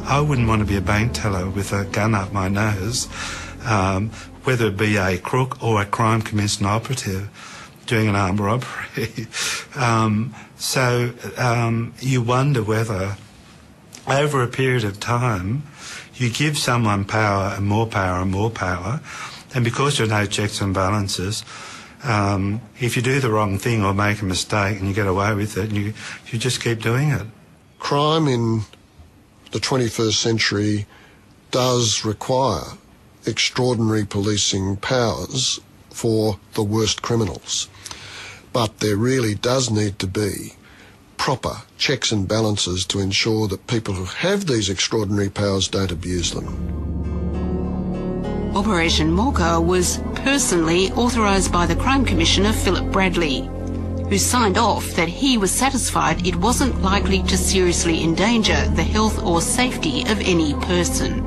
I wouldn't want to be a bank teller with a gun up my nose, whether it be a crook or a crime commission operative doing an armed robbery. So you wonder whether, over a period of time, you give someone power and more power and more power, and because there are no checks and balances, if you do the wrong thing or make a mistake and you get away with it, you just keep doing it. Crime in the 21st century does require extraordinary policing powers for the worst criminals. But there really does need to be proper checks and balances to ensure that people who have these extraordinary powers don't abuse them. Operation Mocha was personally authorised by the Crime Commissioner Philip Bradley, who signed off that he was satisfied it wasn't likely to seriously endanger the health or safety of any person.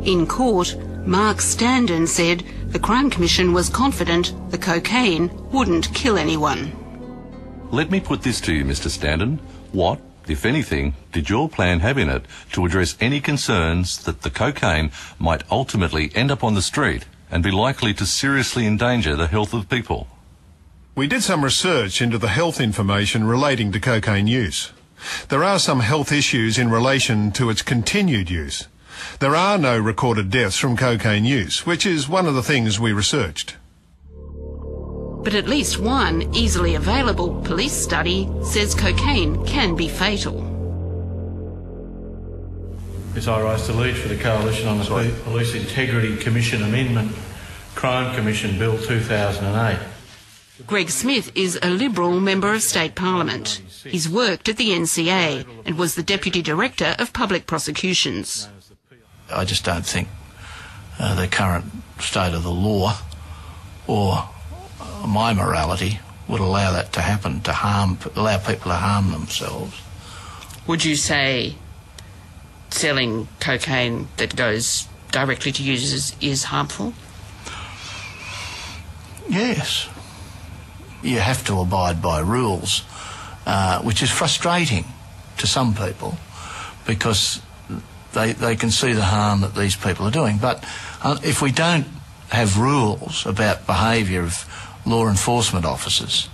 In court, Mark Standen said the Crime Commission was confident the cocaine wouldn't kill anyone. Let me put this to you, Mr. Standen. What, if anything, did your plan have in it to address any concerns that the cocaine might ultimately end up on the street and be likely to seriously endanger the health of people? We did some research into the health information relating to cocaine use. There are some health issues in relation to its continued use. There are no recorded deaths from cocaine use, which is one of the things we researched. But at least one easily available police study says cocaine can be fatal. Yes, I rise to lead for the Coalition on the Police Integrity Commission Amendment, Crime Commission Bill 2008. Greg Smith is a Liberal Member of State Parliament. He's worked at the NCA and was the Deputy Director of Public Prosecutions. I just don't think the current state of the law or my morality would allow that to happen, allow people to harm themselves. Would you say selling cocaine that goes directly to users is harmful? Yes. You have to abide by rules, which is frustrating to some people because they can see the harm that these people are doing. But if we don't have rules about behaviour of law enforcement officers,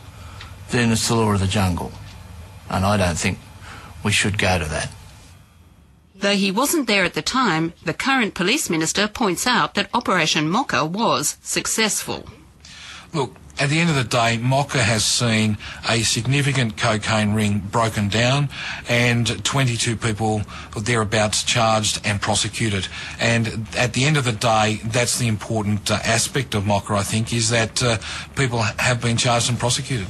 then it's the law of the jungle. And I don't think we should go to that. Though he wasn't there at the time, the current police minister points out that Operation Mocha was successful. Look, at the end of the day, Mocha has seen a significant cocaine ring broken down and 22 people or thereabouts charged and prosecuted. And at the end of the day, that's the important aspect of Mocha, I think, is that people have been charged and prosecuted.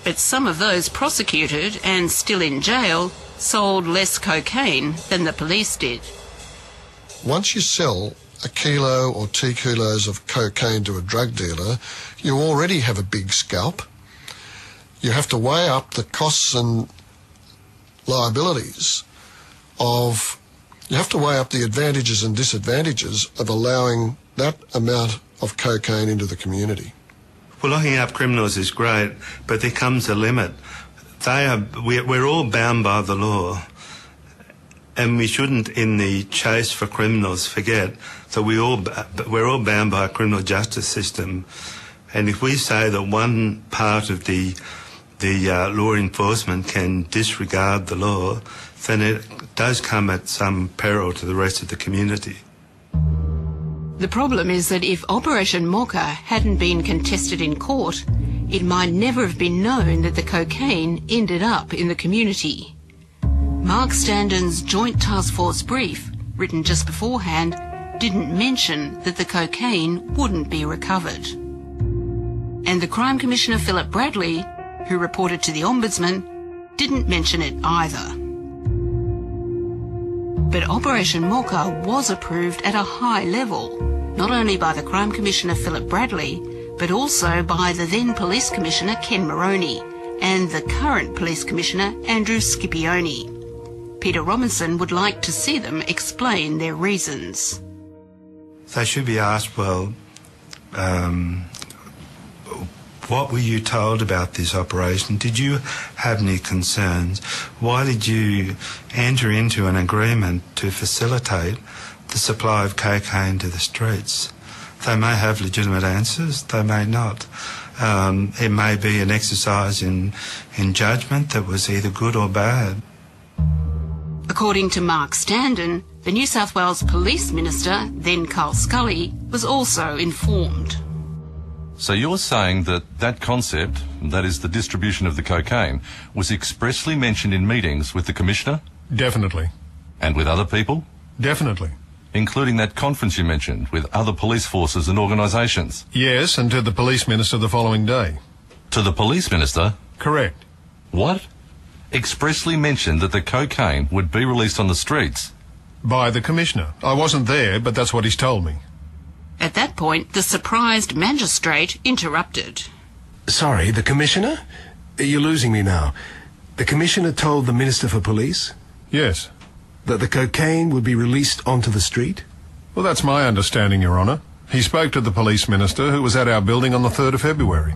But some of those prosecuted and still in jail sold less cocaine than the police did. Once you sell a kilo or 2 kilos of cocaine to a drug dealer, you already have a big scalp. You have to weigh up the costs and liabilities you have to weigh up the advantages and disadvantages of allowing that amount of cocaine into the community. Well, locking up criminals is great, but there comes a limit. We're all bound by the law. And we shouldn't, in the chase for criminals, forget that we're all bound by a criminal justice system. And if we say that one part of the law enforcement can disregard the law, then it does come at some peril to the rest of the community. The problem is that if Operation Mocha hadn't been contested in court, it might never have been known that the cocaine ended up in the community. Mark Standen's Joint Task Force brief, written just beforehand, didn't mention that the cocaine wouldn't be recovered. And the Crime Commissioner Philip Bradley, who reported to the Ombudsman, didn't mention it either. But Operation Mocha was approved at a high level, not only by the Crime Commissioner Philip Bradley, but also by the then Police Commissioner Ken Moroney and the current Police Commissioner Andrew Scipione. Peter Robinson would like to see them explain their reasons. They should be asked, well, What were you told about this operation? Did you have any concerns? Why did you enter into an agreement to facilitate the supply of cocaine to the streets? They may have legitimate answers, they may not. It may be an exercise in judgment that was either good or bad. According to Mark Standen, the New South Wales Police Minister, then Carl Scully, was also informed. So you're saying that that concept, that is the distribution of the cocaine, was expressly mentioned in meetings with the Commissioner? Definitely. And with other people? Definitely. Including that conference you mentioned with other police forces and organisations? Yes, and to the Police Minister the following day. To the Police Minister? Correct. What? Expressly mentioned that the cocaine would be released on the streets? By the Commissioner. I wasn't there, but that's what he's told me. At that point, the surprised magistrate interrupted. Sorry, the Commissioner? You're losing me now. The Commissioner told the Minister for Police? Yes. That the cocaine would be released onto the street? Well, that's my understanding, Your Honour. He spoke to the Police Minister, who was at our building on the 3rd of February.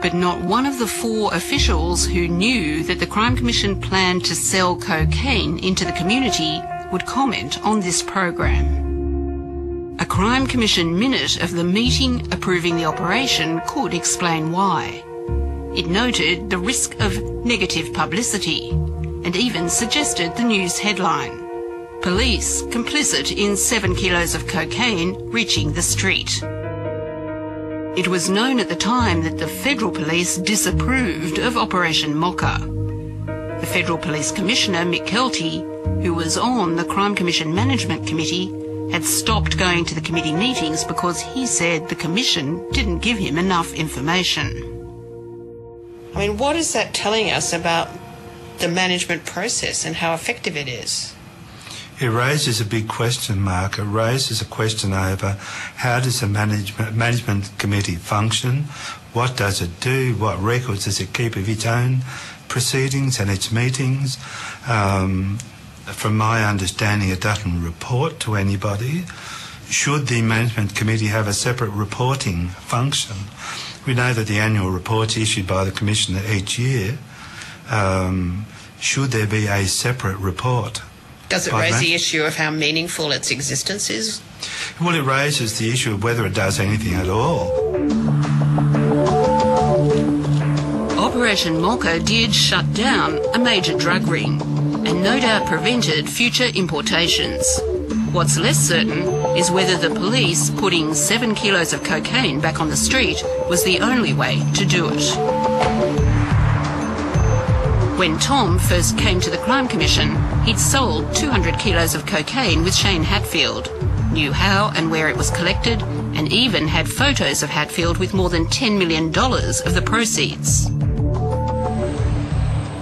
But not one of the 4 officials who knew that the Crime Commission planned to sell cocaine into the community would comment on this program. A Crime Commission minute of the meeting approving the operation could explain why. It noted the risk of negative publicity and even suggested the news headline: Police complicit in 7 kilos of cocaine reaching the street. It was known at the time that the Federal Police disapproved of Operation Mocha. The Federal Police Commissioner, Mick Kelty, who was on the Crime Commission Management Committee, had stopped going to the committee meetings because he said the Commission didn't give him enough information. I mean, what is that telling us about the management process and how effective it is? It raises a big question mark. It raises a question over how does the management committee function? What does it do? What records does it keep of its own proceedings and its meetings? From my understanding, it doesn't report to anybody. Should the management committee have a separate reporting function? We know that the annual report's issued by the Commissioner each year. Should there be a separate report? Does it raise the issue of how meaningful its existence is? Well, it raises the issue of whether it does anything at all. Operation Mocha did shut down a major drug ring and no doubt prevented future importations. What's less certain is whether the police putting 7 kilos of cocaine back on the street was the only way to do it. When Tom first came to the Crime Commission, he'd sold 200 kilos of cocaine with Shane Hatfield, knew how and where it was collected, and even had photos of Hatfield with more than $10 million of the proceeds.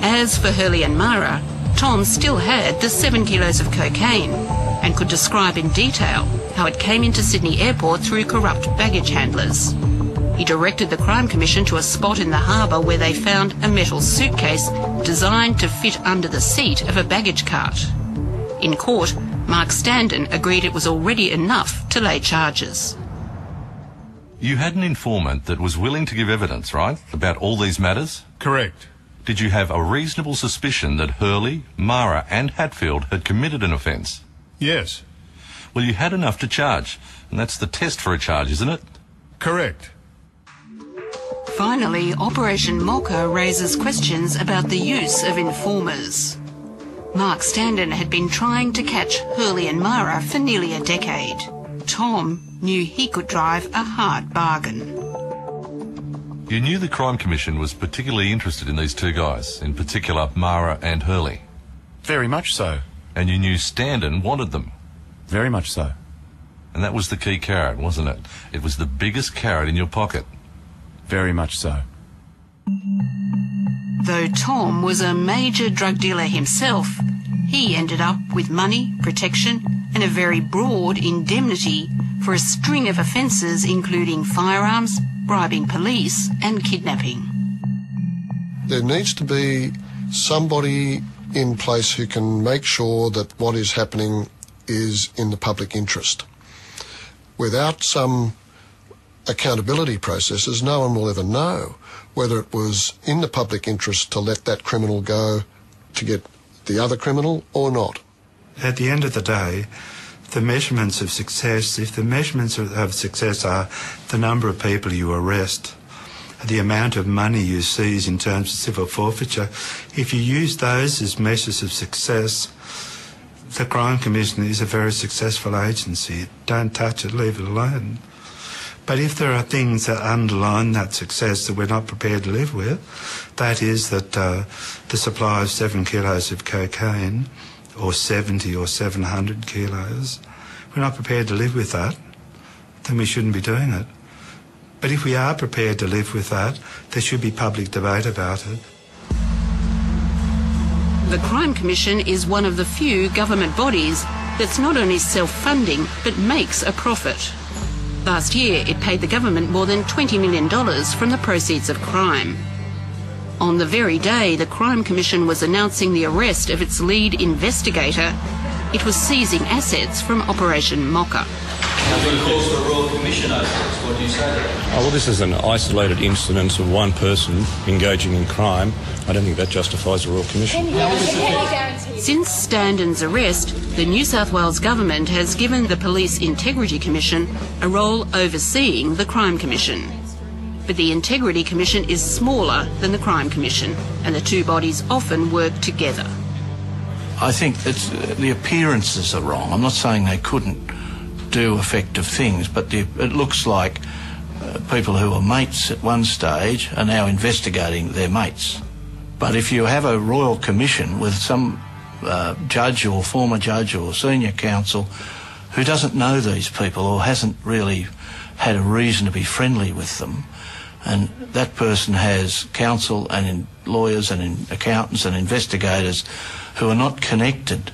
As for Hurley and Mara, Tom still had the 7 kilos of cocaine and could describe in detail how it came into Sydney Airport through corrupt baggage handlers. He directed the Crime Commission to a spot in the harbour where they found a metal suitcase designed to fit under the seat of a baggage cart. In court, Mark Standen agreed it was already enough to lay charges. You had an informant that was willing to give evidence, right, about all these matters? Correct. Did you have a reasonable suspicion that Hurley, Mara and Hatfield had committed an offence? Yes. Well, you had enough to charge, and that's the test for a charge, isn't it? Correct. Finally, Operation Mocha raises questions about the use of informers. Mark Standen had been trying to catch Hurley and Mara for nearly a decade. Tom knew he could drive a hard bargain. You knew the Crime Commission was particularly interested in these 2 guys, in particular Mara and Hurley. Very much so. And you knew Standen wanted them. Very much so. And that was the key carrot, wasn't it? It was the biggest carrot in your pocket. Very much so. Though Tom was a major drug dealer himself, he ended up with money, protection and a very broad indemnity for a string of offences including firearms, bribing police and kidnapping. There needs to be somebody in place who can make sure that what is happening is in the public interest. Without some accountability processes, no one will ever know whether it was in the public interest to let that criminal go to get the other criminal or not. At the end of the day, the measurements of success, if the measurements of success are the number of people you arrest, the amount of money you seize in terms of civil forfeiture, if you use those as measures of success, the Crime Commission is a very successful agency. Don't touch it, leave it alone. But if there are things that underline that success that we're not prepared to live with, that is that the supply of 7 kilos of cocaine, or 70 or 700 kilos, we're not prepared to live with that, then we shouldn't be doing it. But if we are prepared to live with that, there should be public debate about it. The Crime Commission is one of the few government bodies that's not only self-funding, but makes a profit. Last year, it paid the government more than $20 million from the proceeds of crime. On the very day the Crime Commission was announcing the arrest of its lead investigator, it was seizing assets from Operation Mocha. Nothing calls for a Royal Commission over this. What do you say to that? Well, this is an isolated incident of one person engaging in crime. I don't think that justifies a Royal Commission. Since Standen's arrest, the New South Wales government has given the Police Integrity Commission a role overseeing the Crime Commission. But the Integrity Commission is smaller than the Crime Commission, and the two bodies often work together. I think the appearances are wrong. I'm not saying they couldn't do effective things, but it looks like people who were mates at one stage are now investigating their mates. But if you have a Royal Commission with some judge or former judge or senior counsel who doesn't know these people or hasn't really had a reason to be friendly with them, and that person has counsel and lawyers and accountants and investigators who are not connected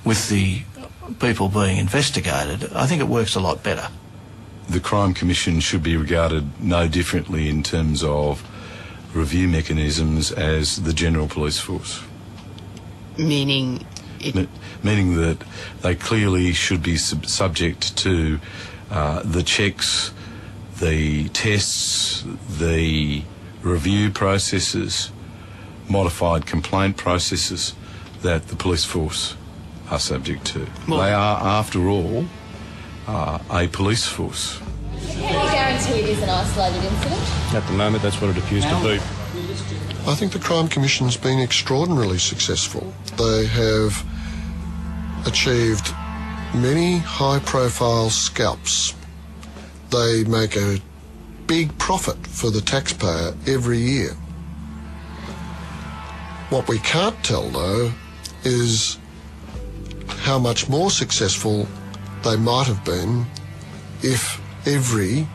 with the people being investigated, I think it works a lot better. The Crime Commission should be regarded no differently in terms of review mechanisms as the general police force. Meaning? Meaning that they clearly should be subject to the checks, the tests, the review processes, modified complaint processes that the police force are subject to. Well, they are, after all, a police force. Can you guarantee it is an isolated incident? At the moment, that's what it appears to be. I think the Crime Commission's been extraordinarily successful. They have achieved many high-profile scalps. They make a big profit for the taxpayer every year. What we can't tell, though, is how much more successful they might have been if every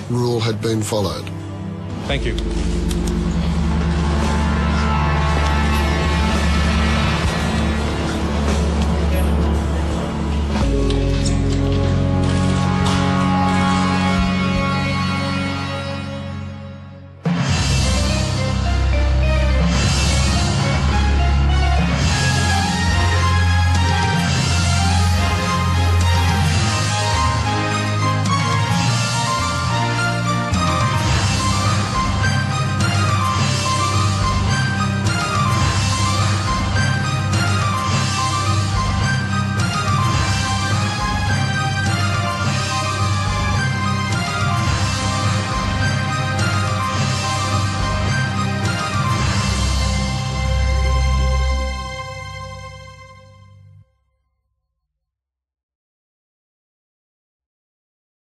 rule had been followed. Thank you.